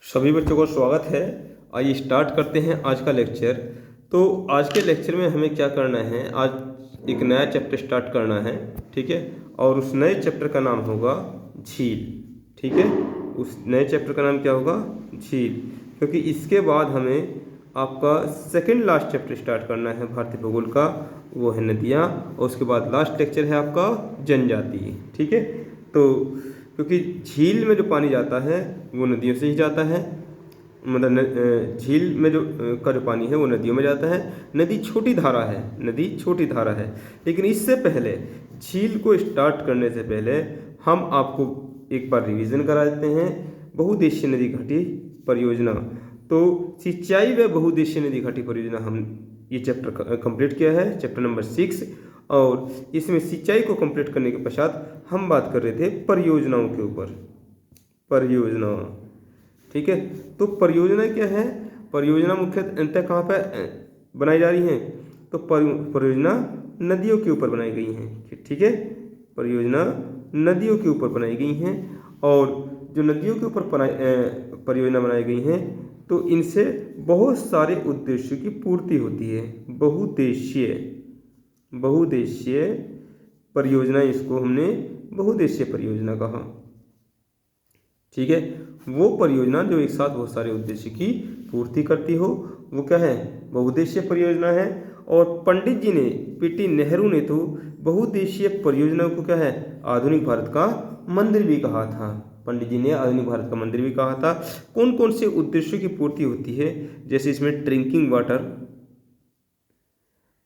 सभी बच्चों को स्वागत है। आइए स्टार्ट करते हैं आज का लेक्चर। तो आज के लेक्चर में हमें क्या करना है, आज एक नया चैप्टर स्टार्ट करना है, ठीक है। और उस नए चैप्टर का नाम होगा झील, ठीक है। उस नए चैप्टर का नाम क्या होगा? झील। क्योंकि इसके बाद हमें आपका सेकंड लास्ट चैप्टर स्टार्ट करना है भारतीय भूगोल का, वो है नदियाँ। और उसके बाद लास्ट लेक्चर है आपका जनजाति, ठीक है। तो क्योंकि झील में जो पानी जाता है वो नदियों से ही जाता है, मतलब झील में जो का जो पानी है वो नदियों में जाता है। नदी छोटी धारा है, नदी छोटी धारा है। लेकिन इससे पहले, झील को स्टार्ट करने से पहले हम आपको एक बार रिवीजन करा देते हैं बहुउद्देशीय नदी घाटी परियोजना। तो सिंचाई व बहुउद्देशीय नदी घाटी परियोजना हम ये चैप्टर कंप्लीट किया है, चैप्टर नंबर 6। और इसमें सिंचाई को कंप्लीट करने के पश्चात हम बात कर रहे थे परियोजनाओं के ऊपर। परियोजना, ठीक है। तो परियोजना क्या है? परियोजना मुख्यतः कहाँ पर बनाई जा रही है? तो परियोजना नदियों के ऊपर बनाई गई हैं, ठीक है। परियोजना नदियों के ऊपर बनाई गई हैं। और जो नदियों के ऊपर परियोजना बनाई गई हैं, तो इनसे बहुत सारे उद्देश्यों की पूर्ति होती है। बहुउद्देशीय परियोजना, इसको हमने बहुउद्देशीय परियोजना कहा, ठीक है। वो परियोजना जो एक साथ बहुत सारे उद्देश्य की पूर्ति करती हो, वो क्या है? बहुउद्देशीय परियोजना है। और पंडित जी ने, पीटी नेहरू ने तो बहुउद्देशीय परियोजना को क्या है? आधुनिक भारत का मंदिर भी कहा था। पंडित जी ने आधुनिक भारत का मंदिर भी कहा था। कौन कौन से उद्देश्यों की पूर्ति होती है? जैसे इसमें ड्रिंकिंग वाटर,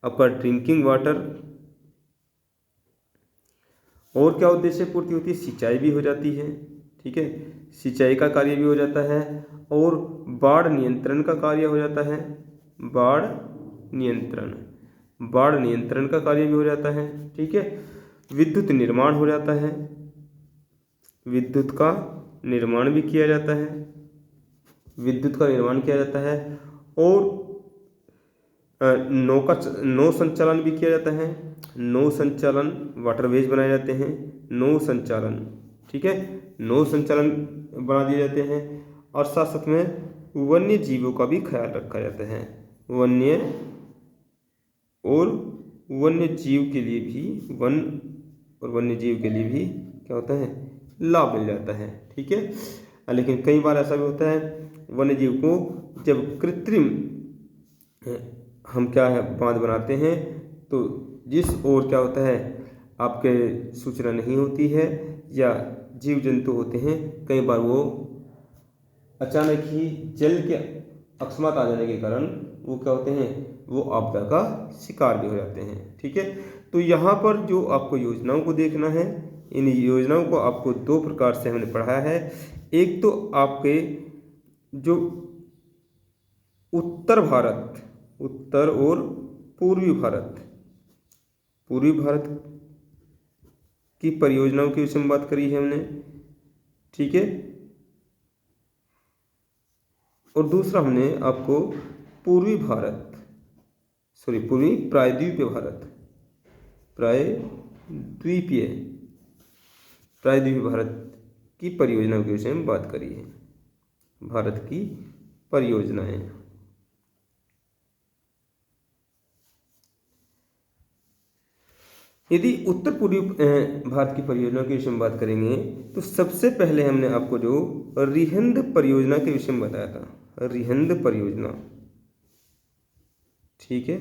आपका ड्रिंकिंग वाटर, और क्या उद्देश्य पूर्ति होती है? सिंचाई भी हो जाती है, ठीक है। सिंचाई का कार्य भी हो जाता है। और बाढ़ नियंत्रण का कार्य हो जाता है। बाढ़ नियंत्रण का कार्य भी हो जाता है, ठीक है। विद्युत निर्माण हो जाता है, विद्युत का निर्माण भी किया जाता है, विद्युत का निर्माण किया जाता है। और नौ संचालन भी किया जाता है। नौ संचालन, वाटरवेज बनाए जाते हैं, नौ संचालन, ठीक है। नौ संचालन बना दिए जाते हैं। और साथ साथ में वन्य जीवों का भी ख्याल रखा जाता है। वन्य जीव के लिए भी, वन्य जीव के लिए भी क्या होता है? लाभ मिल जाता है, ठीक है। लेकिन कई बार ऐसा भी होता है, वन्य जीव को जब कृत्रिम हम क्या है बांध बनाते हैं, तो जिस ओर क्या होता है आपके सूचना नहीं होती है, या जीव जंतु होते हैं, कई बार वो अचानक ही जल के अकस्मात आ जाने के कारण वो क्या होते हैं? वो आपदा का शिकार भी हो जाते हैं, ठीक है। तो यहाँ पर जो आपको योजनाओं को देखना है, इन योजनाओं को आपको दो प्रकार से हमने पढ़ाया है। एक तो आपके जो उत्तर और पूर्वी भारत की परियोजनाओं के विषय में बात करी है हमने, ठीक है। और दूसरा हमने आपको पूर्वी प्रायद्वीपीय भारत की परियोजनाओं के विषय में बात करी है। भारत की परियोजनाएं, यदि उत्तर पूर्वी भारत की परियोजना के विषय में बात करेंगे, तो सबसे पहले हमने आपको जो रिहंद परियोजना के विषय में बताया था, रिहंद परियोजना, ठीक है।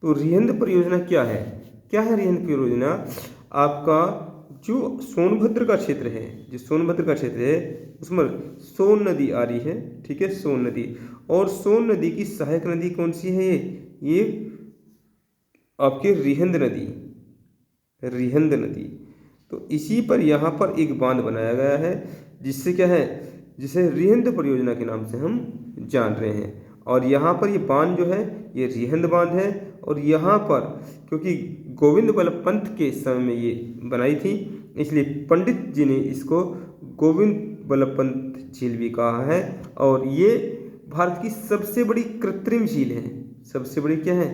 तो रिहंद परियोजना क्या है? रिहंद परियोजना? आपका जो सोनभद्र का क्षेत्र है, उसमें सोन नदी आ रही है, ठीक है, सोन नदी। और सोन नदी की सहायक नदी कौन सी है? ये आपकी रिहंद नदी। तो इसी पर यहाँ पर एक बांध बनाया गया है, जिससे क्या है, जिसे रिहंद परियोजना के नाम से हम जान रहे हैं। और यहाँ पर ये बांध जो है, ये रिहंद बांध है। और यहाँ पर क्योंकि गोविंद बल्लभ पंत के समय में ये बनाई थी, इसलिए पंडित जी ने इसको गोविंद बल्लभ पंत झील भी कहा है। और ये भारत की सबसे बड़ी कृत्रिम झील है। सबसे बड़ी क्या है?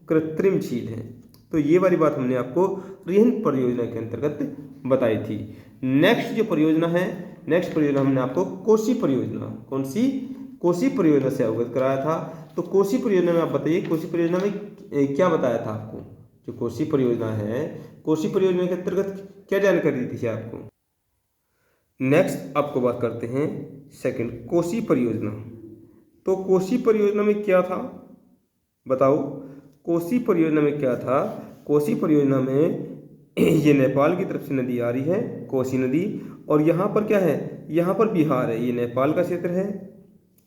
कृत्रिम झील है। तो ये वाली बात हमने आपको रिहंद परियोजना के अंतर्गत बताई थी। नेक्स्ट जो परियोजना है, नेक्स्ट परियोजना हमने आपको कोसी परियोजना, कौन सी, कोसी परियोजना से अवगत कराया था। तो कोसी परियोजना में आप बताइए, कोसी परियोजना में क्या बताया था आपको। जो कोसी परियोजना है, कोसी परियोजना के अंतर्गत क्या जानकारी दी थी आपको। नेक्स्ट आपको बात करते हैं सेकंड, कोसी परियोजना। तो कोसी परियोजना में क्या था बताओ, कोसी परियोजना में क्या था। कोसी परियोजना में ये नेपाल की तरफ से नदी आ रही है, कोसी नदी, और यहाँ पर क्या है, यहाँ पर बिहार है, ये नेपाल का क्षेत्र है,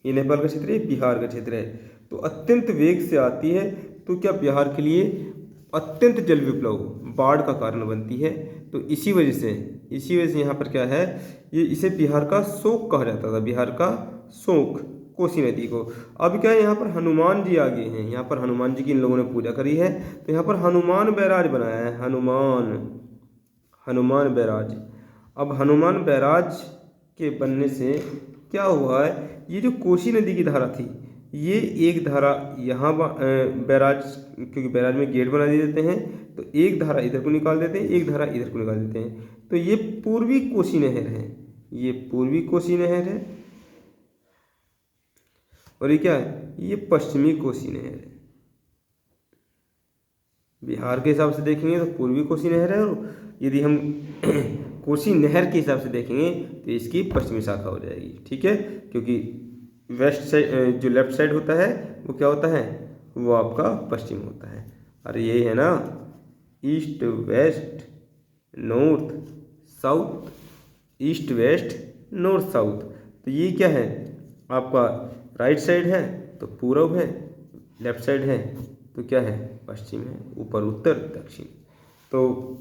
ये नेपाल का क्षेत्र है, बिहार का क्षेत्र है। तो अत्यंत वेग से आती है, तो क्या बिहार के लिए अत्यंत जल विप्लव, बाढ़ का कारण बनती है। तो इसी वजह से यहाँ पर क्या है, ये इसे बिहार का शोक कहा जाता था, बिहार का शोक, कोसी नदी को। अब क्या है, यहाँ पर हनुमान जी आ गए हैं, यहाँ पर हनुमान जी की इन लोगों ने पूजा करी है, तो यहाँ पर हनुमान बैराज बनाया है, हनुमान बैराज। अब हनुमान बैराज के बनने से क्या हुआ है, ये जो कोसी नदी की धारा थी, ये एक धारा यहाँ बैराज, क्योंकि बैराज में गेट बना दिए देते हैं, तो एक धारा इधर को निकाल देते हैं, एक धारा इधर को निकाल देते हैं। तो ये पूर्वी कोसी नहर है, ये पूर्वी कोसी नहर है, और ये क्या है, ये पश्चिमी कोसी नहर है। बिहार के हिसाब से देखेंगे तो पूर्वी कोसी नहर है, और यदि हम कोसी नहर के हिसाब से देखेंगे तो इसकी पश्चिमी शाखा हो जाएगी। ठीक है, क्योंकि वेस्ट साइड, जो लेफ्ट साइड होता है वो क्या होता है, वो आपका पश्चिम होता है। अरे ये है ना, east west north south, east west north south. तो ये क्या है, आपका राइट साइड है तो पूर्व है, लेफ्ट साइड है तो क्या है, पश्चिम है, ऊपर उत्तर दक्षिण। तो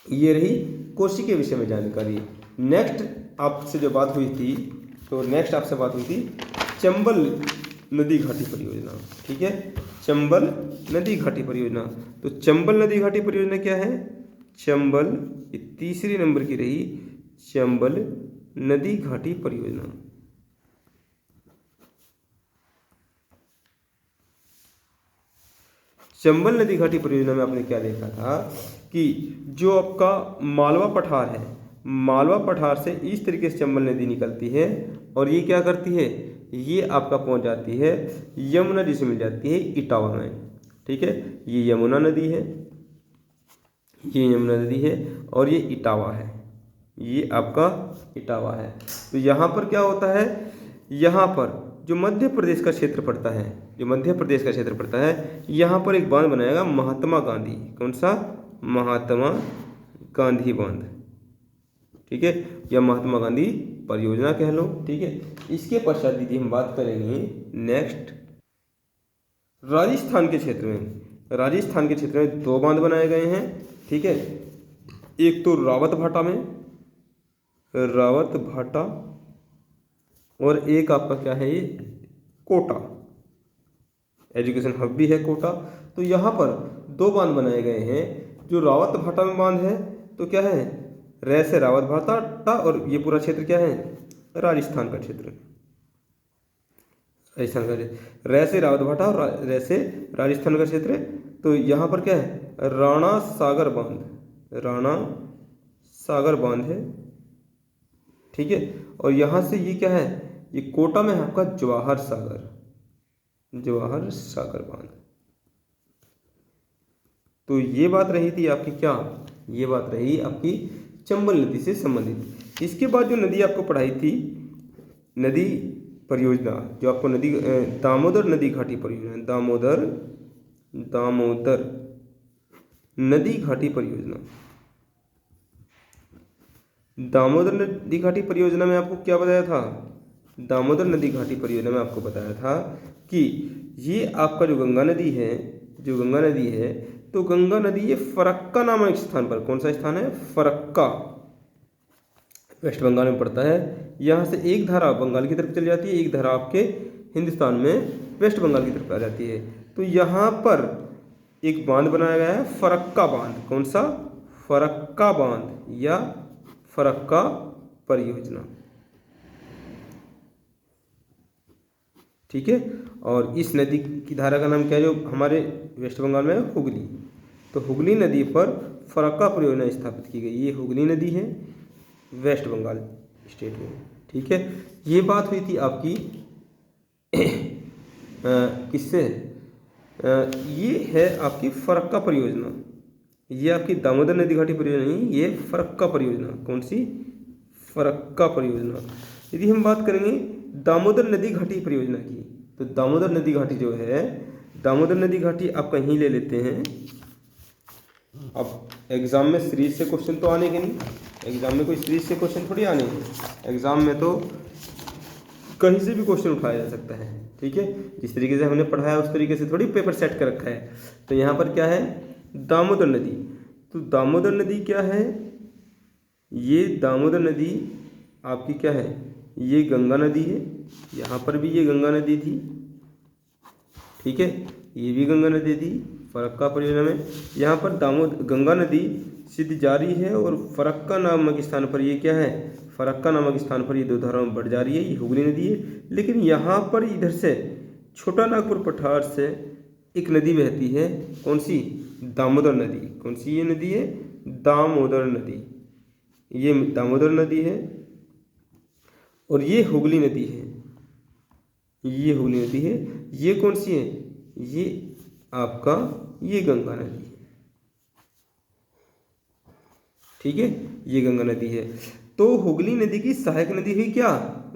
ये रही कोसी के विषय में जानकारी। नेक्स्ट आपसे जो बात हुई थी, तो नेक्स्ट आपसे बात हुई थी चंबल नदी घाटी परियोजना। ठीक है, चंबल नदी घाटी परियोजना। तो चंबल नदी घाटी परियोजना क्या है, चंबल, ये तीसरी नंबर की रही, चंबल नदी घाटी परियोजना। चंबल नदी घाटी परियोजना में आपने क्या देखा था कि जो आपका मालवा पठार है, मालवा पठार से इस तरीके से चंबल नदी निकलती है, और ये क्या करती है, ये आपका पहुंच जाती है यमुना जी से मिल जाती है इटावा में। ठीक है, ये यमुना नदी है, ये यमुना नदी है, और ये इटावा है, ये आपका इटावा है। तो यहाँ पर क्या होता है, यहाँ पर जो मध्य प्रदेश का क्षेत्र पड़ता है, जो मध्य प्रदेश का क्षेत्र पड़ता है, यहाँ पर एक बांध बनाएगा महात्मा गांधी। कौन सा, महात्मा गांधी बांध। ठीक है, या महात्मा गांधी परियोजना कह लो। ठीक है, इसके पश्चात दीदी हम बात करेंगे नेक्स्ट राजस्थान के क्षेत्र में। राजस्थान के क्षेत्र में दो बांध बनाए गए हैं। ठीक है, एक तो रावत भाटा में, रावत भाटा, और एक आपका क्या है, ये कोटा, एजुकेशन हब भी है कोटा। तो यहाँ पर दो बांध बनाए गए हैं। जो रावत भाटा में बांध है तो क्या है, रै से रावत भाटा, और ये पूरा क्षेत्र क्या है, राजस्थान का क्षेत्र, राजस्थान का क्षेत्र, रै से रावत भाटा और रै से राजस्थान का क्षेत्र। तो यहाँ पर क्या है, राणा सागर बांध, राणा सागर बांध है। ठीक है, और यहाँ से ये क्या है, ये कोटा में है आपका जवाहर सागर, जवाहर सागर बांध। तो ये बात रही थी आपकी क्या, ये बात रही आपकी चंबल नदी से संबंधित। इसके बाद जो नदी आपको पढ़ाई थी, नदी परियोजना, जो आपको नदी दामोदर नदी घाटी परियोजना, दामोदर नदी घाटी परियोजना। दामोदर नदी घाटी परियोजना में आपको क्या बताया था, दामोदर नदी घाटी परियोजना में आपको बताया था कि ये आपका जो गंगा नदी है, जो गंगा नदी है, तो गंगा नदी ये फरक्का नामक स्थान पर, कौन सा स्थान है, फरक्का, वेस्ट बंगाल में पड़ता है। यहाँ से एक धारा बंगाल की तरफ चली जाती है, एक धारा आपके हिंदुस्तान में वेस्ट बंगाल की तरफ आ जाती है। तो यहाँ पर एक बांध बनाया गया है, फरक्का बांध। कौन सा, फरक्का बांध या फरक्का परियोजना। ठीक है, और इस नदी की धारा का नाम क्या है, जो हमारे वेस्ट बंगाल में है, हुगली। तो हुगली नदी पर फरक्का परियोजना स्थापित की गई। ये हुगली नदी है, वेस्ट बंगाल स्टेट में। ठीक है, ये बात हुई थी आपकी किससे, ये है आपकी फरक्का परियोजना। ये आपकी दामोदर नदी घाटी परियोजना नहीं, ये फरक्का परियोजना। कौन सी? फरक्का परियोजना। यदि हम बात करेंगे दामोदर नदी घाटी परियोजना की, तो दामोदर नदी घाटी जो है, दामोदर नदी घाटी आप कहीं ले लेते हैं। अब एग्जाम में सीरीज से क्वेश्चन तो आने के नहीं, एग्जाम में कोई सीरीज से क्वेश्चन थोड़ी आने हैं। एग्जाम में तो कहीं से भी क्वेश्चन उठाया जा सकता है। ठीक है, जिस तरीके से हमने पढ़ाया उस तरीके से थोड़ी पेपर सेट कर रखा है। तो यहाँ पर क्या है? दामोदर नदी। तो दामोदर नदी क्या है? ये दामोदर नदी आपकी क्या है? ये गंगा नदी है। यहाँ पर भी ये गंगा नदी थी। ठीक है, ये भी गंगा नदी थी फरक्का परियोजना में। यहाँ पर गंगा नदी सीधी जारी है और फरक्का नामक स्थान पर ये क्या है? फरक्का नामक स्थान पर ये दो धाराओं में बढ़ जा रही है। ये हुगली नदी है। लेकिन यहाँ पर इधर से छोटा नागपुर पठार से एक नदी बहती है। कौन सी? दामोदर नदी। कौन सी ये नदी है? दामोदर नदी। ये दामोदर नदी है और ये हुगली नदी है। ये हुगली नदी है। ये कौन सी है? ये आपका ये गंगा नदी है। ठीक है, ये गंगा नदी है। तो हुगली नदी की सहायक नदी हुई क्या?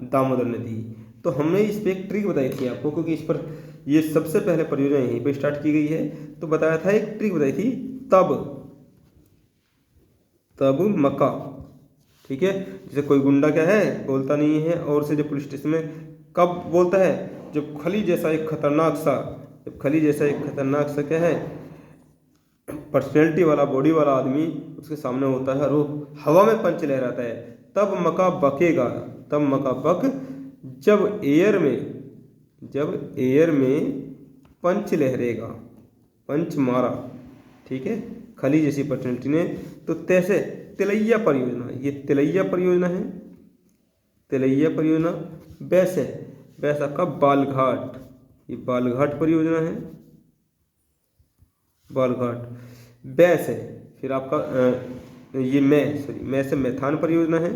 दामोदर नदी। तो हमने इस पे एक ट्रिक बताई थी आपको, क्योंकि इस पर ये सबसे पहले परियोजना यहीं पे स्टार्ट की गई है। तो बताया था, एक ट्रिक बताई थी, तब मका। ठीक है, जैसे कोई गुंडा क्या है, बोलता नहीं है, और से जो पुलिस स्टेशन में कब बोलता है? जब खली जैसा एक खतरनाक सा क्या है, पर्सनैलिटी वाला, बॉडी वाला आदमी उसके सामने होता है और वो हवा में पंच लहराता है, तब मका बकेगा। तब मका बक, जब एयर में पंच लहरेगा, पंच मारा। ठीक है, खली जैसी पर्सनैलिटी ने। तो तैसे तिलैया परियोजना, ये तिलैया परियोजना है। तिलैया परियोजना। बैस आपका बालघाट, ये बालघाट परियोजना है। बालघाट बैस है। फिर आपका ये मैं से मेथान परियोजना है।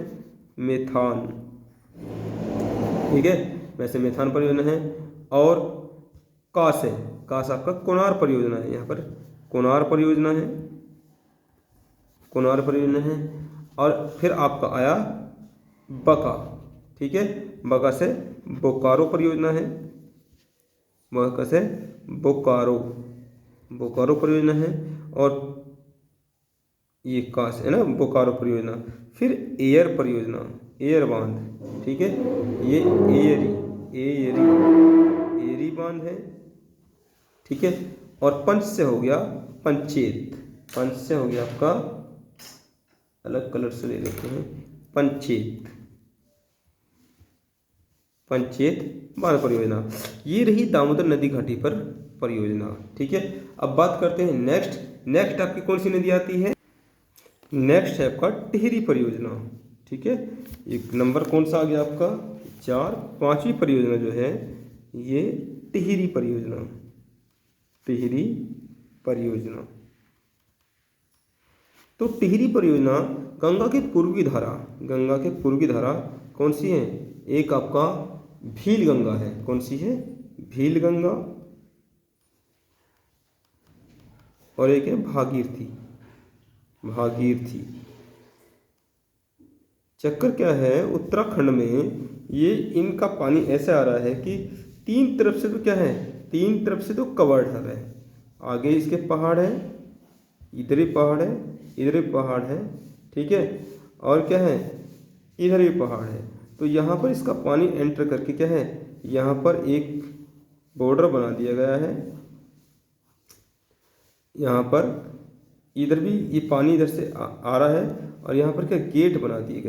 मेथान। ठीक है, वैसे मेथान परियोजना है। और कास आपका कोनार परियोजना है। यहाँ पर कोनार परियोजना है। और फिर आपका आया बका। ठीक है, बका से बोकारो परियोजना है। बका से बोकारो परियोजना है। और ये कास है ना, बोकारो परियोजना। फिर एयर परियोजना, एयर बांध। ठीक है, ये एरी बांध है। ठीक है, और पंच से हो गया पंचेत। पंच से हो गया आपका, अलग कलर से ले लेते हैं, पंचेत बांध परियोजना। ये रही दामोदर नदी घाटी पर परियोजना। ठीक है, अब बात करते हैं नेक्स्ट आपकी कौन सी नदी आती है? नेक्स्ट है आपका टिहरी परियोजना। ठीक है, एक नंबर कौन सा आ गया आपका? 4। 5वीं परियोजना जो है ये टिहरी परियोजना। तो टिहरी परियोजना गंगा के पूर्वी धारा कौन सी है? एक आपका भील गंगा है। कौन सी है? भील गंगा। और एक है भागीरथी। चक्कर क्या है, उत्तराखंड में ये इनका पानी ऐसे आ रहा है कि तीन तरफ से तो कवर ढल है। आगे इसके पहाड़ है, इधर ही पहाड़ है, ठीक है, और क्या है, इधर ही पहाड़ है। तो यहाँ पर इसका पानी एंटर करके क्या है, यहाँ पर एक बॉर्डर बना दिया गया है। यहाँ पर इधर भी ये पानी इधर से आ रहा है, और यहाँ पर क्या गेट बना दिए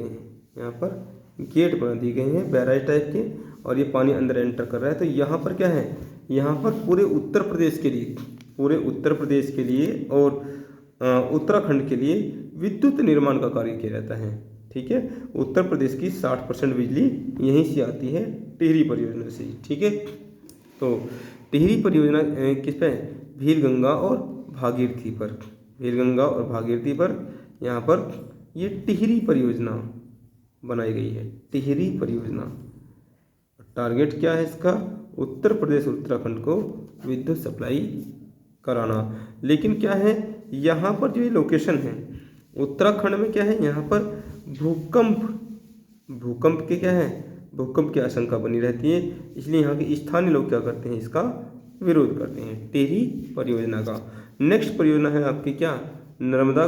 गए हैं, बैराज टाइप के, और ये पानी अंदर एंटर कर रहा है। तो यहाँ पर क्या है, यहाँ पर पूरे उत्तर प्रदेश के लिए और उत्तराखंड के लिए विद्युत निर्माण का कार्य किया जाता है। ठीक है, उत्तर प्रदेश की 60% बिजली यहीं से आती है, टिहरी परियोजना से। ठीक है, तो टिहरी परियोजना किस पे? भीलगंगा और भागीरथी पर। यहाँ पर ये टिहरी परियोजना बनाई गई है, टिहरी परियोजना। टारगेट क्या है इसका? उत्तर प्रदेश और उत्तराखंड को विद्युत सप्लाई कराना। लेकिन क्या है, यहाँ पर जो ये लोकेशन है उत्तराखंड में, क्या है यहाँ पर भूकंप के क्या है, भूकंप की आशंका बनी रहती है, इसलिए यहाँ के स्थानीय लोग क्या करते हैं, इसका विरोध करते हैं, टिहरी परियोजना का। नेक्स्ट परियोजना है आपकी क्या, नर्मदा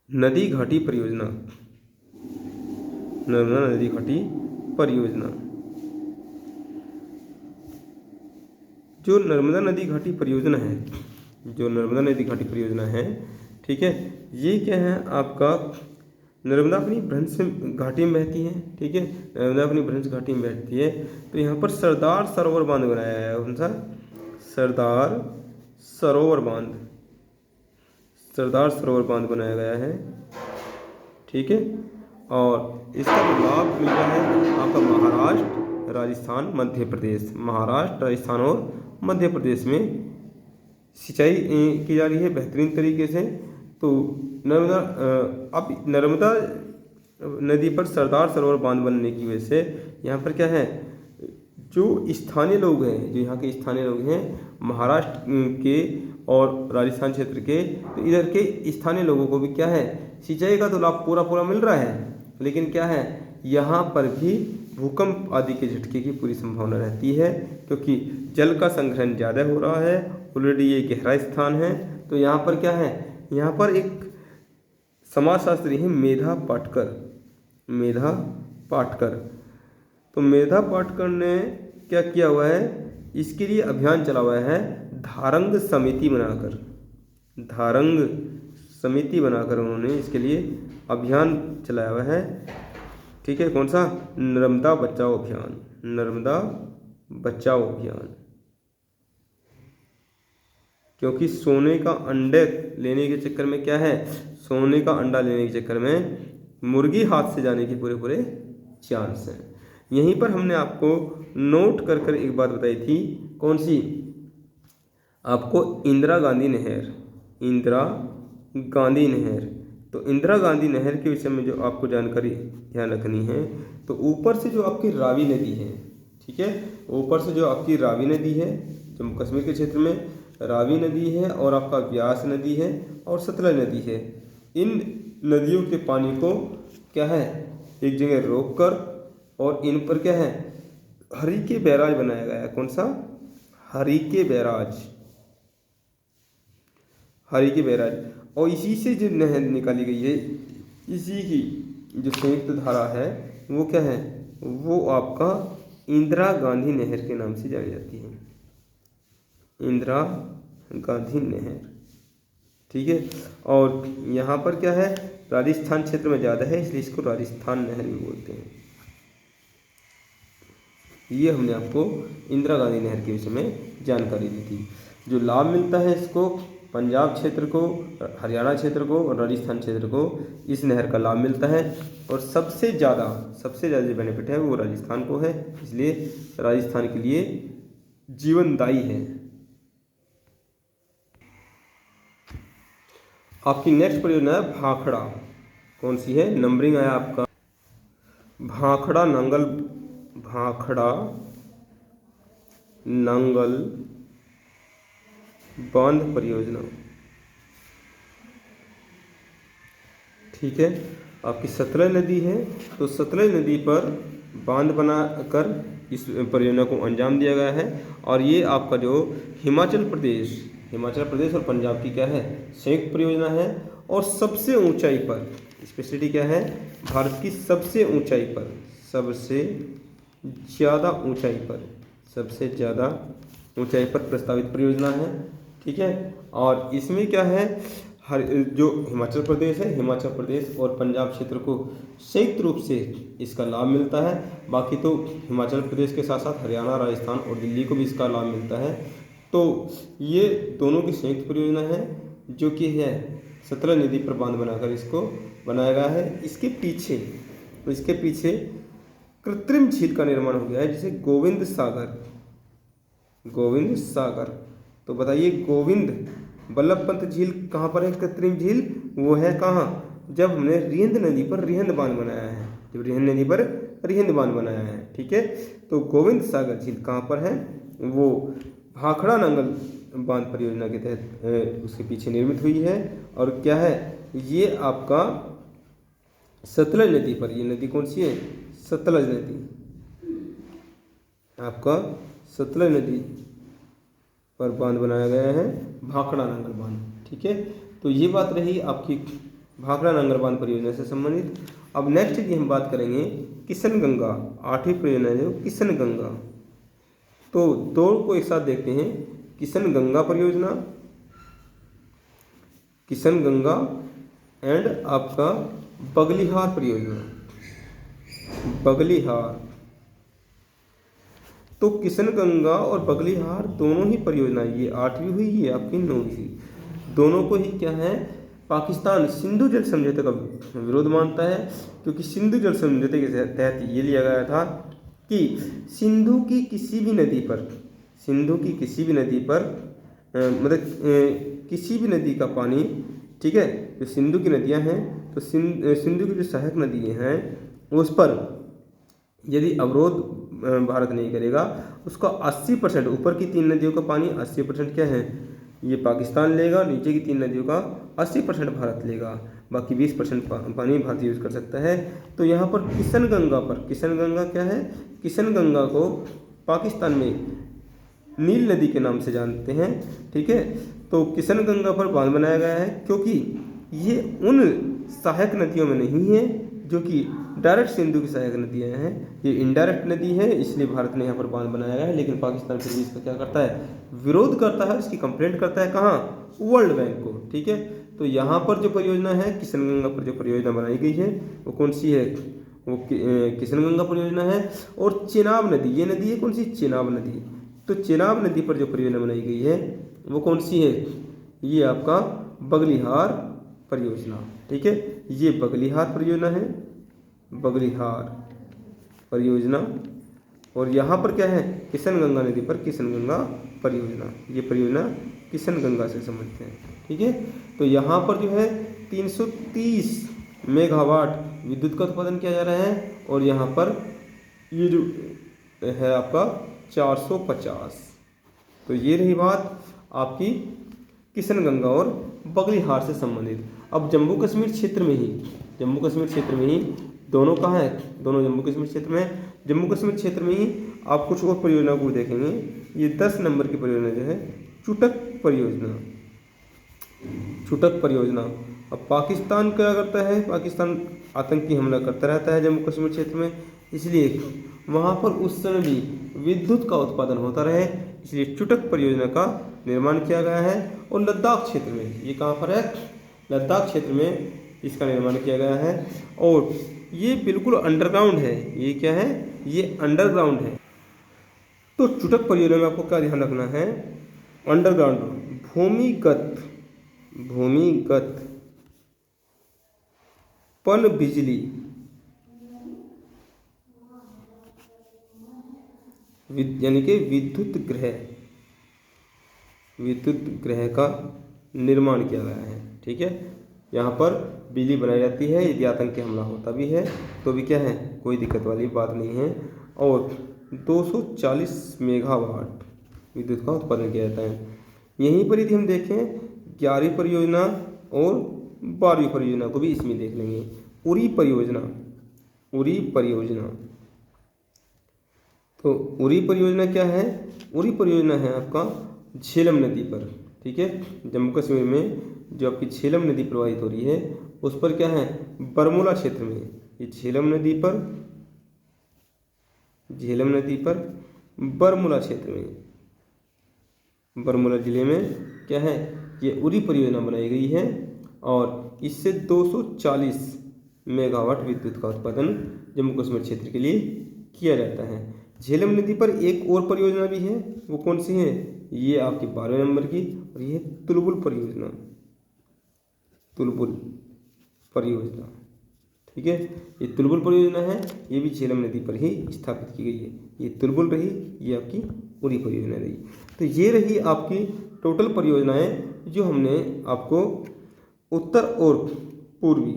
नदी घाटी परियोजना। नर्मदा नदी घाटी परियोजना, जो नर्मदा नदी घाटी परियोजना है, जो नर्मदा नदी घाटी परियोजना है, ठीक है, ये क्या है आपका, नर्मदा अपनी भ्रंश घाटी में बहती है, ठीक है, नर्मदा अपनी भ्रंश घाटी में बहती है। तो यहाँ पर सरदार सरोवर बांध बनाया है, कौन सा, सरदार सरोवर बांध बनाया गया है, ठीक है। और इसका जो लाभ मिल रहा है आपका महाराष्ट्र, राजस्थान, मध्य प्रदेश, महाराष्ट्र, राजस्थान और मध्य प्रदेश में सिंचाई की जा रही है बेहतरीन तरीके से। तो नर्मदा नदी पर सरदार सरोवर बांध बनने की वजह से यहाँ पर क्या है, जो स्थानीय लोग हैं, जो यहाँ के स्थानीय लोग हैं महाराष्ट्र के और राजस्थान क्षेत्र के, तो इधर के स्थानीय लोगों को भी क्या है, सिंचाई का तो लाभ पूरा मिल रहा है, लेकिन क्या है यहाँ पर भी भूकंप आदि के झटके की पूरी संभावना रहती है, क्योंकि जल का संग्रहण ज़्यादा हो रहा है, ऑलरेडी ये गहरा स्थान है। तो यहाँ पर क्या है, यहाँ पर एक समाजशास्त्री है मेधा पाटकर। तो मेधा पाटकर ने क्या किया हुआ है, इसके लिए अभियान चला हुआ है, धारंग समिति बनाकर उन्होंने इसके लिए अभियान चलाया हुआ है, ठीक है। कौन सा, नर्मदा बचाओ अभियान। क्योंकि सोने का अंडे लेने के चक्कर में क्या है, सोने का अंडा लेने के चक्कर में मुर्गी हाथ से जाने के पूरे चांस हैं। यहीं पर हमने आपको नोट कर एक बात बताई थी, कौन सी, आपको इंदिरा गांधी नहर। तो इंदिरा गांधी नहर के विषय में जो आपको जानकारी ध्यान रखनी है, तो ऊपर से जो आपकी रावी नदी है, ठीक है, ऊपर से जो आपकी रावी नदी है, जम्मू कश्मीर के क्षेत्र में रावी नदी है, और आपका व्यास नदी है और सतलज नदी है। इन नदियों के पानी को क्या है, एक जगह रोक कर और इन पर क्या है, हरिके बैराज बनाया गया है। कौन सा, हरिके बैराज। और इसी से जो नहर निकाली गई है, इसी की जो संयुक्त धारा है वो क्या है, वो आपका इंदिरा गांधी नहर के नाम से जानी जाती है, इंदिरा गांधी नहर, ठीक है। और यहाँ पर क्या है, राजस्थान क्षेत्र में ज़्यादा है, इसलिए इसको राजस्थान नहर भी बोलते हैं। ये हमने आपको इंदिरा गांधी नहर के विषय में जानकारी दी थी। जो लाभ मिलता है इसको, पंजाब क्षेत्र को, हरियाणा क्षेत्र को और राजस्थान क्षेत्र को इस नहर का लाभ मिलता है, और सबसे ज़्यादा जो बेनिफिट है वो राजस्थान को है, इसलिए राजस्थान के लिए जीवनदायी है। आपकी नेक्स्ट परियोजना है भाखड़ा। कौन सी है, नंबरिंग आया आपका, भाखड़ा नांगल बांध परियोजना, ठीक है। आपकी सतलज नदी है, तो सतलज नदी पर बांध बनाकर इस परियोजना को अंजाम दिया गया है। और ये आपका जो हिमाचल प्रदेश और पंजाब की क्या है, संयुक्त परियोजना है। और सबसे ऊंचाई पर, स्पेशलिटी क्या है, भारत की सबसे ज़्यादा ऊंचाई पर प्रस्तावित परियोजना है, ठीक है। और इसमें क्या है, जो हिमाचल प्रदेश और पंजाब क्षेत्र को संयुक्त रूप से इसका लाभ मिलता है। बाकी तो हिमाचल प्रदेश के साथ साथ हरियाणा, राजस्थान और दिल्ली को भी इसका लाभ मिलता है। तो ये दोनों की संयुक्त परियोजना है, जो कि है सतलज नदी पर बांध बनाकर इसको बनाया गया है। इसके पीछे कृत्रिम झील का निर्माण हो गया है, जिसे गोविंद सागर। तो बताइए, गोविंद बल्लभ पंत झील कहाँ पर है, कृत्रिम झील, वो है कहाँ, जब हमने रिहंद नदी पर रिहंद बांध बनाया है, जब रिहंद नदी पर रिहंद बांध बनाया है। ठीक है, तो गोविंद सागर झील कहाँ पर है? वो भाखड़ा नंगल बांध परियोजना के तहत उसके पीछे निर्मित हुई है। और क्या है, ये आपका सतलज नदी पर, ये नदी कौन सी है? सतलज नदी, आपका सतलज नदी पर बांध बनाया गया है, भाखड़ा नंगल बांध। ठीक है, तो ये बात रही आपकी भाखड़ा नंगल बांध परियोजना से संबंधित। अब नेक्स्ट की हम बात करेंगे किशन गंगा, 8वीं परियोजना जो किशन गंगा। तो दो को एक साथ देखते हैं, किशन गंगा परियोजना, किशन गंगा एंड आपका बगलिहार परियोजना, बगलिहार। तो किशन गंगा और बगलिहार दोनों ही परियोजना, ये 8वीं हुई, ये आपकी 9वीं हुई। दोनों को ही क्या है, पाकिस्तान सिंधु जल समझौते का विरोध मानता है, क्योंकि सिंधु जल समझौते के तहत ये लिया गया था कि सिंधु की किसी भी नदी पर, सिंधु की किसी भी नदी पर मतलब किसी भी नदी का पानी, ठीक है, जो सिंधु की नदियां हैं, तो सिंधु की जो सहायक नदियां हैं उस पर यदि अवरोध भारत नहीं करेगा, उसका 80%, ऊपर की 3 नदियों का पानी 80% क्या है, ये पाकिस्तान लेगा, नीचे की 3 नदियों का 80% भारत लेगा, बाकी 20% पानी भारत यूज़ कर सकता है। तो यहाँ पर किशन गंगा पर, किशन गंगा क्या है, किशन गंगा को पाकिस्तान में नील नदी के नाम से जानते हैं। ठीक है, तो किशन गंगा पर बांध बनाया गया है, क्योंकि ये उन सहायक नदियों में नहीं है जो कि डायरेक्ट सिंधु की सहायक नदियाँ हैं, ये इनडायरेक्ट नदी है, इसलिए भारत ने यहाँ पर बांध बनाया गया है। लेकिन पाकिस्तान फिर भी इसका क्या करता है, विरोध करता है, इसकी कंप्लेंट करता है, कहाँ, वर्ल्ड बैंक को। ठीक है, तो यहाँ पर जो परियोजना है, किशन गंगा पर जो परियोजना बनाई गई है वो कौन सी है, वो किशन गंगा परियोजना है। और चेनाब नदी, ये नदी है कौन सी, चेनाब नदी। तो चेनाब नदी पर जो परियोजना बनाई गई है वो कौन सी है, ये आपका बगलिहार परियोजना। ठीक है, ये बगलिहार परियोजना है, बगलिहार परियोजना। और यहाँ पर क्या है, किशन गंगा नदी पर किशन गंगा परियोजना, ये परियोजना किशन गंगा से संबंधित है। ठीक है, तो यहाँ पर जो है 330 मेगावाट विद्युत का उत्पादन किया जा रहा है, और यहाँ पर ये जो है आपका 450। तो ये रही बात आपकी किशन गंगा और बगलिहार से संबंधित। अब जम्मू कश्मीर क्षेत्र में ही, जम्मू कश्मीर क्षेत्र में ही दोनों कहाँ है, दोनों जम्मू कश्मीर क्षेत्र में, जम्मू कश्मीर क्षेत्र में ही आप कुछ और परियोजना को देखेंगे। ये 10 नंबर की परियोजना जो है चुटक परियोजना, चुटक परियोजना। अब पाकिस्तान क्या करता है, पाकिस्तान आतंकी हमला करता रहता है जम्मू कश्मीर क्षेत्र में, इसलिए वहाँ पर उस समय भी विद्युत का उत्पादन होता रहे, इसलिए चुटक परियोजना का निर्माण किया गया है। और लद्दाख क्षेत्र में, ये कहाँ पर है, लद्दाख क्षेत्र में इसका निर्माण किया गया है। और ये बिल्कुल अंडरग्राउंड है, ये क्या है, ये अंडरग्राउंड है। तो चुटक परियोजना में आपको क्या ध्यान रखना है, अंडरग्राउंड, भूमिगत, भूमिगत पन बिजली, यानी कि विद्युत ग्रह का निर्माण किया गया है। ठीक है, यहाँ पर बिजली बनाई जाती है, यदि आतंकी हमला होता भी है तो भी क्या है, कोई दिक्कत वाली बात नहीं है। और 240 मेगावाट विद्युत का उत्पादन किया जाता है। यहीं पर यदि हम देखें 11वीं परियोजना और 12वीं परियोजना को भी इसमें देख लेंगे। उरी परियोजना, उरी परियोजना, तो उरी परियोजना क्या है, उरी परियोजना है आपका झेलम नदी पर। ठीक है, जम्मू कश्मीर में जो आपकी झेलम नदी प्रवाहित हो रही है उस पर क्या है, बरमूला क्षेत्र में, ये झेलम नदी पर, झेलम नदी पर बरमूला क्षेत्र में, बरमूला जिले में क्या है, ये उरी परियोजना बनाई गई है। और इससे 240 मेगावाट विद्युत का उत्पादन जम्मू कश्मीर क्षेत्र के लिए किया जाता है। झेलम नदी पर एक और परियोजना भी है, वो कौन सी है, ये आपकी 12वें नंबर की, और ये तुलबुल परियोजना, तुलबुल परियोजना। ठीक है, ये तुलबुल परियोजना है, ये भी झेलम नदी पर ही स्थापित की गई है। ये तुलबुल रही, ये आपकी उरी परियोजना रही। तो ये रही आपकी टोटल परियोजनाएं जो हमने आपको उत्तर और पूर्वी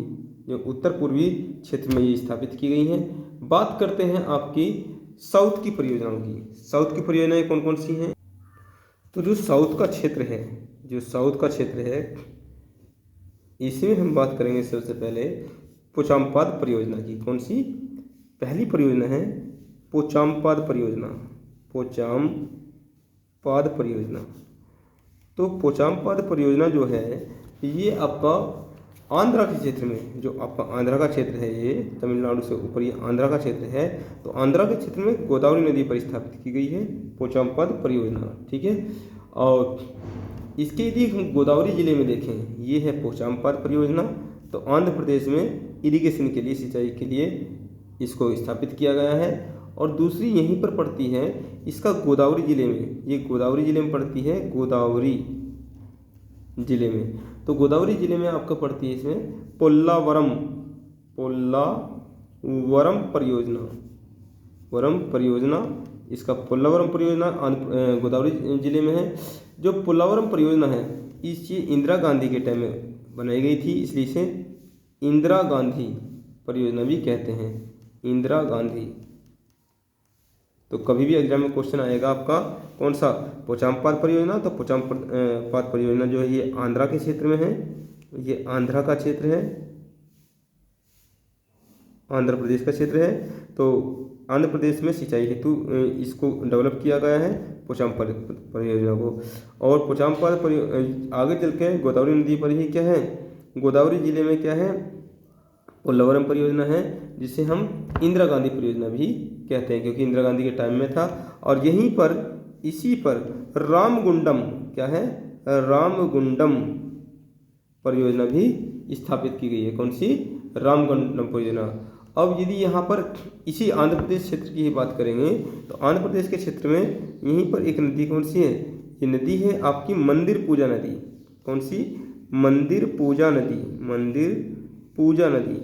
जो उत्तर पूर्वी क्षेत्र में ये स्थापित की गई हैं। बात करते हैं आपकी साउथ की परियोजनाओं की। साउथ की परियोजनाएं कौन कौन सी हैं? तो जो साउथ का क्षेत्र है, जो साउथ का क्षेत्र है, इसमें हम बात करेंगे सबसे पहले पोचामपाद परियोजना की। कौन सी? पहली परियोजना है पोचामपाद परियोजना। पोचामपाद परियोजना। तो पोचामपाद परियोजना जो है ये आपका आंध्रा के क्षेत्र में, जो आपका आंध्रा का क्षेत्र है, ये तमिलनाडु से ऊपर ये आंध्रा का क्षेत्र है, तो आंध्रा के क्षेत्र में गोदावरी नदी पर स्थापित की गई है पोचामपाद परियोजना। ठीक है, और इसके यदि हम गोदावरी जिले में देखें, ये है पोचामपाद परियोजना। तो आंध्र प्रदेश में इरिगेशन के लिए, सिंचाई के लिए इसको स्थापित किया गया है। और दूसरी यहीं पर पड़ती है इसका गोदावरी जिले में, ये गोदावरी जिले में पड़ती है, गोदावरी जिले में। तो गोदावरी जिले में आपका पड़ती है इसमें पोल्लावरम परियोजना, वरम परियोजना। इसका पोल्लावरम परियोजना गोदावरी जिले में है। जो पोल्लावरम परियोजना है ये इंदिरा गांधी के टाइम में बनाई गई थी, इसलिए इसे इंदिरा गांधी परियोजना भी कहते हैं, इंदिरा गांधी। तो कभी भी एग्जाम में क्वेश्चन आएगा आपका कौन सा? पोचामपाद परियोजना। तो पोचामपाद परियोजना जो है ये आंध्रा के क्षेत्र में है, ये आंध्रा का क्षेत्र है, आंध्र प्रदेश का क्षेत्र है। तो आंध्र प्रदेश में सिंचाई हेतु इसको डेवलप किया गया है पोचामपाद परियोजना को। और पोचामपाद आगे चल के गोदावरी नदी पर ही क्या है, गोदावरी जिले में क्या है, पोल्लावरम परियोजना है, जिसे हम इंदिरा गांधी परियोजना भी कहते हैं, क्योंकि इंदिरा गांधी के टाइम में था। और यहीं पर इसी पर रामगुंडम, क्या है, रामगुंडम परियोजना भी स्थापित की गई है। कौन सी? रामगुंडम परियोजना। अब यदि यहाँ पर इसी आंध्र प्रदेश क्षेत्र की ही बात करेंगे, तो आंध्र प्रदेश के क्षेत्र में यहीं पर एक नदी कौन सी है? ये नदी है आपकी मंदिर पूजा नदी। कौन सी? मंदिर पूजा नदी, मंदिर पूजा नदी।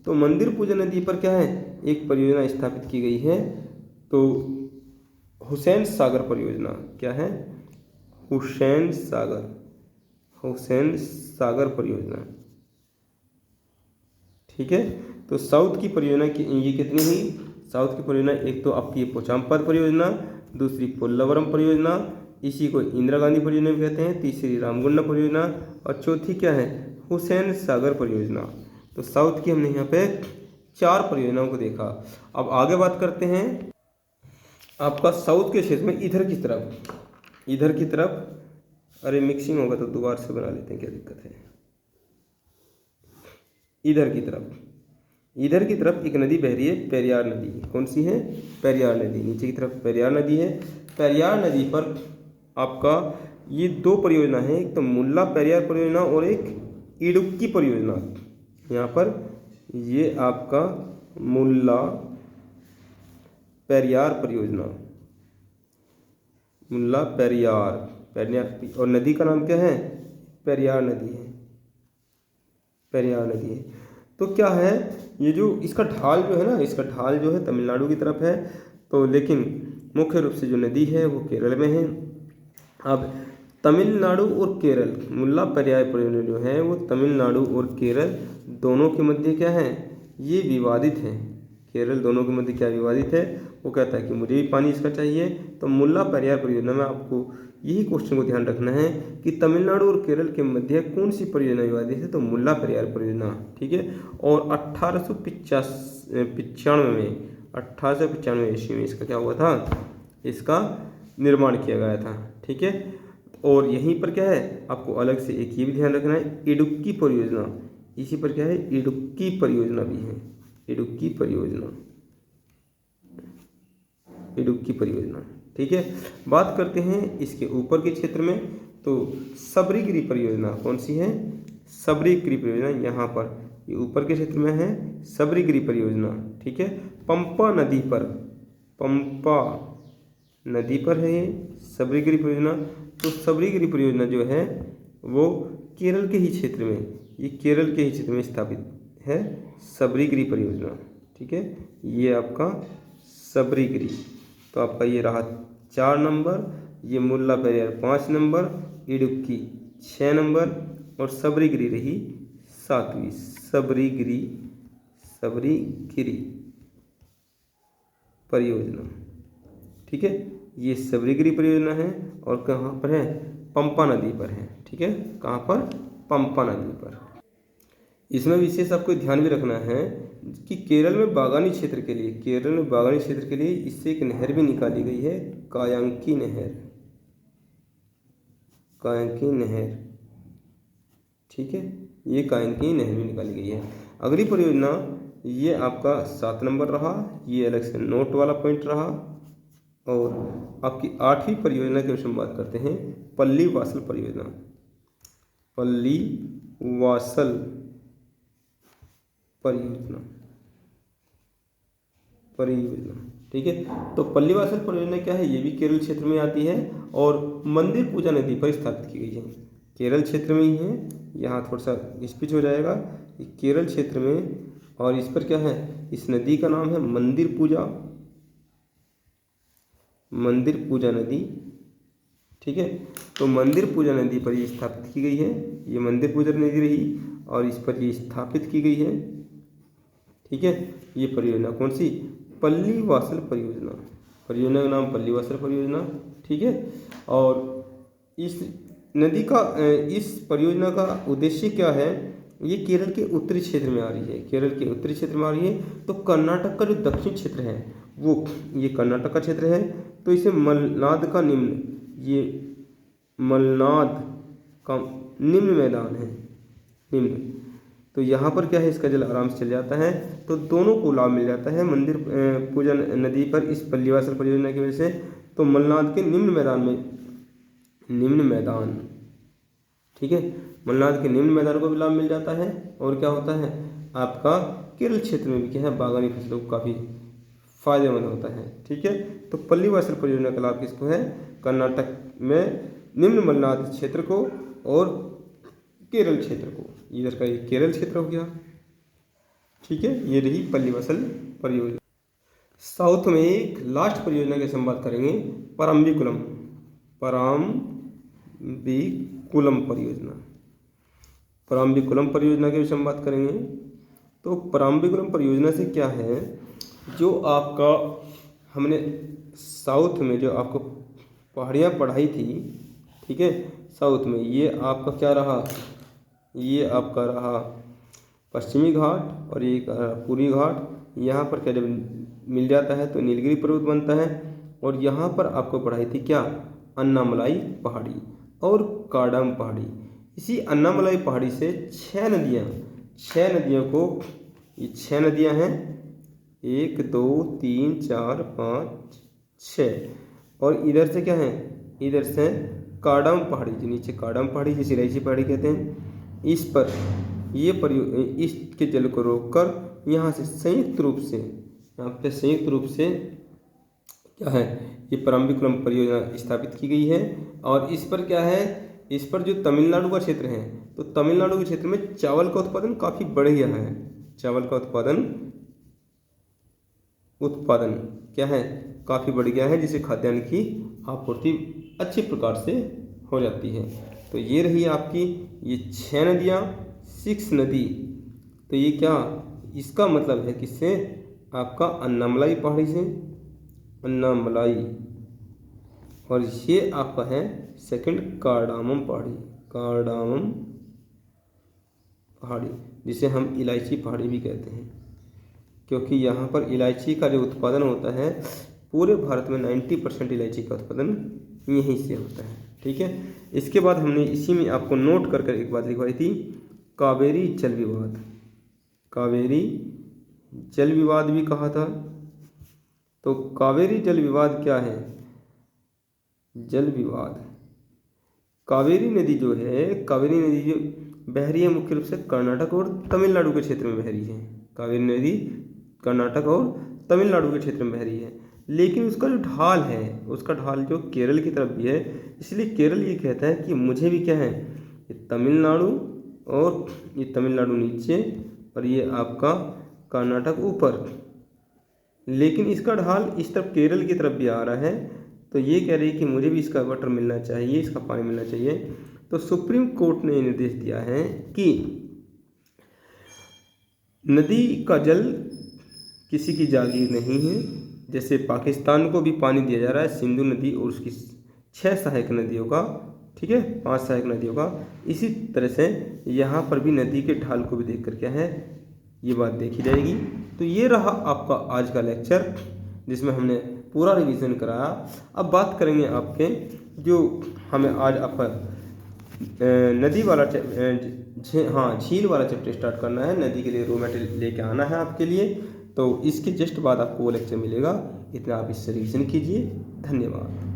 तो मंदिर पूजा नदी पर क्या है, एक परियोजना स्थापित की गई है, तो हुसैन सागर परियोजना। क्या है? हुसैन सागर परियोजना। ठीक है, तो साउथ की परियोजना की ये कितनी हुई? साउथ की परियोजना एक तो आपकी पोचामपाद परियोजना, दूसरी पोल्लावरम परियोजना, इसी को इंदिरा गांधी परियोजना भी कहते हैं, तीसरी रामगुंडम परियोजना, और चौथी क्या है? हुसैन सागर परियोजना। तो साउथ की हमने यहाँ पे 4 परियोजनाओं को देखा। अब आगे बात करते हैं आपका साउथ के क्षेत्र में इधर की तरफ, अरे मिक्सिंग होगा तो दोबारा से बना लेते हैं, क्या दिक्कत है। इधर की तरफ एक नदी बह रही है, पेरियार नदी। कौन सी है? पेरियार नदी। नीचे की तरफ पेरियार नदी है। पेरियार नदी पर आपका ये 2 परियोजना है, एक तो मुल्ला पेरियार परियोजना और एक इडुक्की परियोजना। यहाँ पर ये आपका मुल्ला पेरियार परियोजना, मुल्ला पेरियार, और नदी का नाम क्या है? पेरियार नदी है, पेरियार नदी है। तो क्या है, ये जो इसका ढाल जो है ना, इसका ढाल जो है तमिलनाडु की तरफ है, तो लेकिन मुख्य रूप से जो नदी है वो केरल में है। अब तमिलनाडु और केरल, मुल्ला पेरियार परियोजना जो है वो तमिलनाडु और केरल दोनों के मध्य क्या है, ये विवादित है। केरल दोनों के मध्य क्या विवादित है? वो कहता है कि मुझे भी पानी इसका चाहिए। तो मुल्ला पेरियार परियोजना में आपको यही क्वेश्चन को ध्यान रखना है कि तमिलनाडु और केरल के मध्य कौन सी परियोजना विवादित है? तो मुल्ला पेरियार परियोजना। ठीक है, और 1895 ईस्वी में इसका क्या हुआ था? इसका निर्माण किया गया था। ठीक है, और यहीं पर क्या है, आपको अलग से एक ये भी ध्यान रखना है, इडुक्की परियोजना। इसी पर क्या है, इडुक्की परियोजना भी है, इडुक्की परियोजना। ठीक है, बात करते हैं इसके ऊपर के क्षेत्र में, तो सबरीगिरी परियोजना। कौन सी है? सबरीगिरी परियोजना। यहाँ पर ये ऊपर के क्षेत्र में है सबरीगिरी परियोजना। ठीक है, पंपा नदी पर है ये सबरीगिरी परियोजना। तो सबरीगिरी परियोजना जो है वो केरल के ही क्षेत्र में, ये केरल के ही क्षेत्र में स्थापित है सबरीगिरी परियोजना। ठीक है, ये आपका सबरीगिरी। तो आपका ये रहा 4 नंबर, ये मुल्ला पेरियार 5 नंबर, इडुक्की 6 नंबर और सबरीगिरी रही 7वीं सबरीगिरी परियोजना। ठीक है, ये सबरीगिरी परियोजना है और कहाँ पर है? पंपा नदी पर है। ठीक है, कहाँ पर? पंपा नदी पर। इसमें विशेष आपको ध्यान भी रखना है कि केरल में बागानी क्षेत्र के लिए इससे एक नहर भी निकाली गई है, कायांकी नहर। ठीक है, ये कायांकी नहर भी निकाली गई है। अगली परियोजना ये आपका 7 नंबर रहा, ये अलग से नोट वाला पॉइंट रहा। और आपकी 8वीं परियोजना के विषय में बात करते हैं, पल्लीवासल परियोजना। ठीक है, तो पल्लीवासल परियोजना क्या है? ये भी केरल क्षेत्र में आती है और मंदिर पूजा नदी पर स्थापित की गई है। केरल क्षेत्र में ही है, यहाँ थोड़ा सा स्पीच हो जाएगा, केरल क्षेत्र में। और इस पर क्या है? इस नदी का नाम है मंदिर पूजा नदी। ठीक है, तो मंदिर पूजा नदी पर ये स्थापित की गई है, ये मंदिर पूजा नदी रही और इस पर ये स्थापित की गई है। ठीक है, ये परियोजना कौन सी? पल्लीवासल परियोजना का नाम पल्लीवासल परियोजना। ठीक है, और इस नदी का इस परियोजना का उद्देश्य क्या है? ये केरल के उत्तरी क्षेत्र में आ रही है, तो कर्नाटक का जो दक्षिण क्षेत्र है वो ये कर्नाटक का क्षेत्र है, तो इसे मलनाद का निम्न मैदान है। तो यहाँ पर क्या है? इसका जल आराम से चल जाता है, तो दोनों को लाभ मिल जाता है मंदिर पूजा नदी पर इस पल्लीवासल परियोजना की वजह से। तो मलनाद के निम्न मैदान, ठीक है, मलनाद के निम्न मैदान को भी लाभ मिल जाता है। और क्या होता है? आपका केरल क्षेत्र में भी क्या है? बागानी फसलों को काफ़ी फायदेमंद होता है। ठीक है, तो पल्लीवासल परियोजना का लाभ किसको है? कर्नाटक में निम्न मलनाद क्षेत्र को और केरल क्षेत्र को। इधर का ये केरल क्षेत्र हो गया। ठीक है, ये रही पल्लीवासल परियोजना। साउथ में एक लास्ट परियोजना की हम बात करेंगे, परम्बिकुलम परियोजना के विषय में बात करेंगे। तो परम्बिकुलम परियोजना से क्या है? जो आपका हमने साउथ में जो आपको पहाड़ियाँ पढ़ाई थी, ठीक है, साउथ में ये आपका क्या रहा? ये आपका रहा पश्चिमी घाट और ये पूर्वी घाट। यहाँ पर क्या जब मिल जाता है तो नीलगिरी पर्वत बनता है। और यहाँ पर आपको पढ़ाई थी क्या? अन्नामलाई पहाड़ी और काडाम पहाड़ी। इसी अन्नामलाई पहाड़ी से 6 नदियाँ को, ये 6 नदियाँ हैं, 1 2 3 4 5 6। और इधर से क्या है? इधर से काडाम पहाड़ी, जो नीचे काडाम पहाड़ी जिसे इलायची पहाड़ी कहते हैं, इस पर ये इसके जल को रोककर यहाँ से संयुक्त रूप से क्या है? ये परम्बिकुलम परियोजना स्थापित की गई है। और इस पर क्या है? इस पर जो तमिलनाडु का क्षेत्र है, तो तमिलनाडु के क्षेत्र में चावल का उत्पादन काफ़ी बढ़ गया है। चावल का उत्पादन क्या है? काफ़ी बढ़ गया है, जिससे खाद्यान्न की आपूर्ति अच्छी प्रकार से हो जाती है। तो ये रही आपकी ये 6 नदियाँ, 6 नदी। तो ये क्या? इसका मतलब है किससे? आपका अन्नामलाई पहाड़ी से, अन्नामलाई। और ये आपका है सेकंड कार्डामम पहाड़ी, जिसे हम इलायची पहाड़ी भी कहते हैं, क्योंकि यहाँ पर इलायची का जो उत्पादन होता है, पूरे भारत में 90% इलायची का उत्पादन यहीं से होता है। ठीक है, इसके बाद हमने इसी में आपको नोट कर एक बात लिखवाई थी, कावेरी जल विवाद भी कहा था। तो कावेरी जल विवाद क्या है? जल विवाद, कावेरी नदी जो बह रही है मुख्य रूप से कर्नाटक और तमिलनाडु के क्षेत्र में बह रही है। कावेरी नदी कर्नाटक और तमिलनाडु के क्षेत्र में बह रही है, लेकिन उसका जो ढाल है, उसका ढाल जो केरल की तरफ भी है, इसलिए केरल ये कहता है कि मुझे भी क्या है, ये तमिलनाडु और ये तमिलनाडु नीचे और ये आपका कर्नाटक ऊपर, लेकिन इसका ढाल इस तरफ केरल की तरफ भी आ रहा है। तो ये कह रही है कि मुझे भी इसका वाटर मिलना चाहिए, इसका पानी मिलना चाहिए। तो सुप्रीम कोर्ट ने निर्देश दिया है कि नदी का जल किसी की जागीर नहीं है। जैसे पाकिस्तान को भी पानी दिया जा रहा है सिंधु नदी और उसकी 6 सहायक नदियों का, ठीक है, 5 सहायक नदियों का। इसी तरह से यहाँ पर भी नदी के ढाल को भी देख कर क्या है ये बात देखी जाएगी। तो ये रहा आपका आज का लेक्चर जिसमें हमने पूरा रिवीजन कराया। अब बात करेंगे आपके जो हमें आज आपका नदी वाला हाँ झील वाला चैप्टर स्टार्ट करना है। नदी के लिए रॉ मटेरियल लेके आना है आपके लिए, तो इसके जस्ट बाद आपको वो लेक्चर मिलेगा। इतना आप इससे रिवीजन कीजिए। धन्यवाद।